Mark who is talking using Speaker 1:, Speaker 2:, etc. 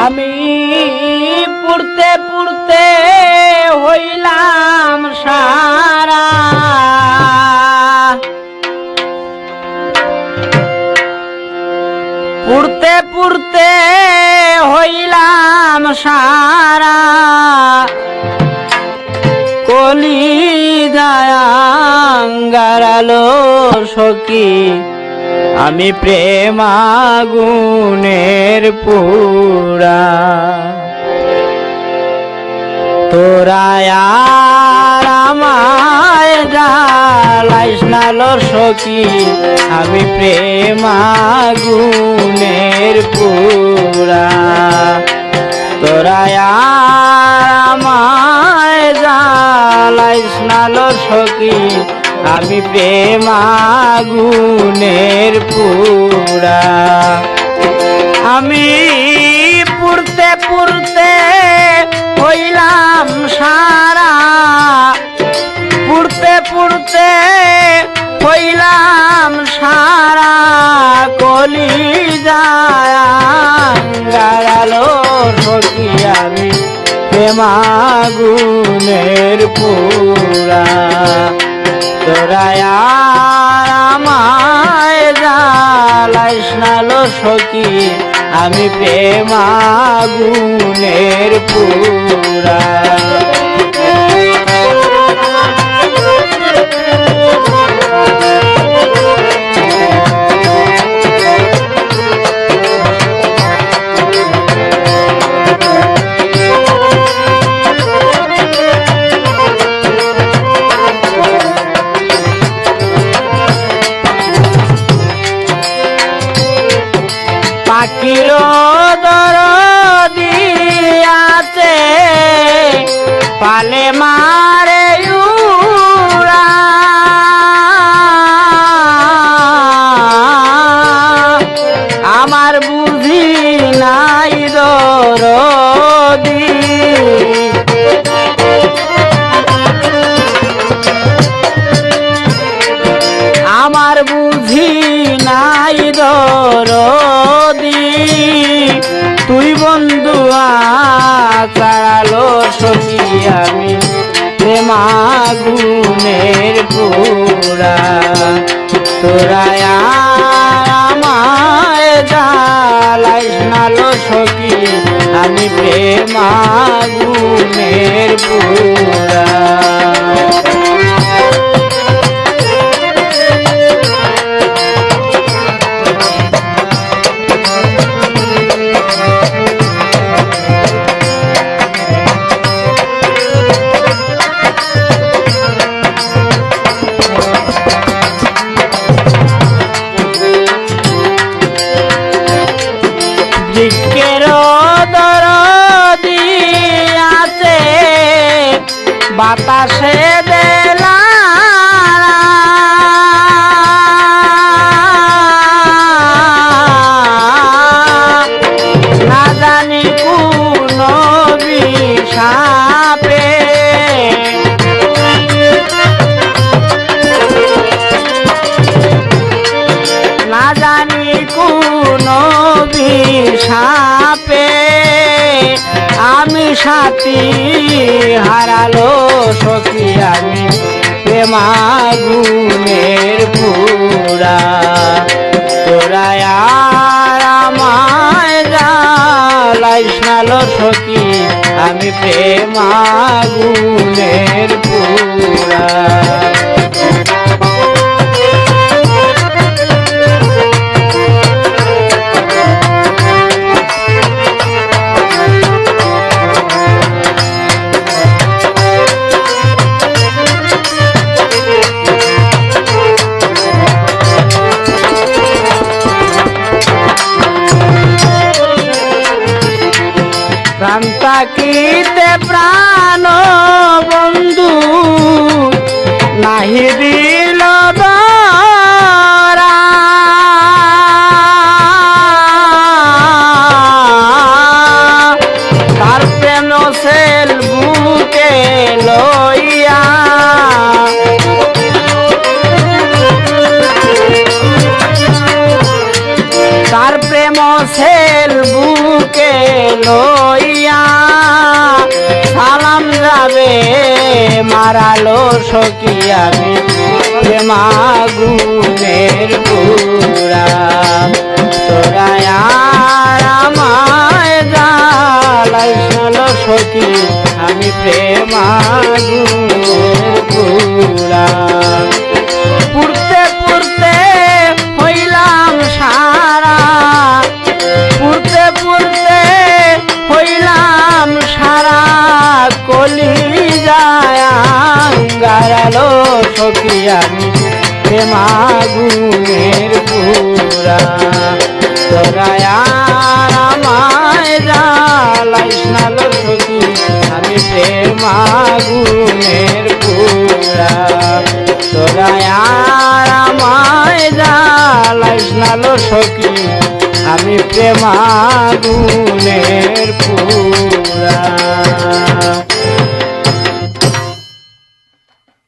Speaker 1: আমি পুড়তে পুড়তে হইলাম সারা, পুড়তে পুড়তে হইলাম সারা, কলিজাঙ্গারালো সখী আমি প্রেম আগুনের পুরা। তোরা আর আমায় জ্বালাইস না লো সখী আমি প্রেম আগুনের পুরা। তোরা আর আমায় জ্বালাইস না লো সখী আমি প্রেম আগুনের পুরা। আমি পুড়তে পুড়তে হইলাম সারা, পুড়তে পুড়তে হইলাম সারা, কলিজাঙ্গারালো সখী আমি প্রেম আগুনের পুরা। তোরা আর আমায় জ্বালাইস না লো সখী আমি প্রেম আগুনের পুরা। পাখির দরদি আছে পালে মারে উড়া, আমার বুঝি নাই দরদি, আমার বুঝি নাই দরদি, তুই বন্ধু আচারালো সখী আমি প্রেম আগুনের পুরা। তোরা আর আমায় জ্বালাইস না লো সখী আমি প্রেম আগুনের পুরা। বৃক্ষের দরদি আছে বাতাসে দেলা, না জানি কোন বিষাপে, না জানি কোন বিষাপে আমি সাথী হারালো সখী আমি প্রেম আগুনের পুরা। তোরা আর আমায় জ্বালাইস না লো সখী আমি প্রেম আগুনের পুরা। প্রাণ থাকিতে প্রাণ বন্ধু নাহি দিল ধরা, তার প্রেম সেল বুকে লইয়া, তার প্রেম প্রেম সেল বুকে লইয়া সালাম যাবে মারালো সখী আমি প্রেমাগুনের পুরা তোরা আর আমায় জ্বালাইল সখী আমি প্রেমাগুনের পুরা পুরতে পুরতে হইলাম সারা পুরতে পুরতে হইলাম সারা কলি যায় গারালো সখী আমি প্রেমাগুনের পুরা তোরা আর আমায় জ্বালাইস না লো সখী আমি প্রেমাগুনের পুরা তোরা আর আমায় জ্বালাইস না লো সখী আমি প্রেমাগুনের পুরা।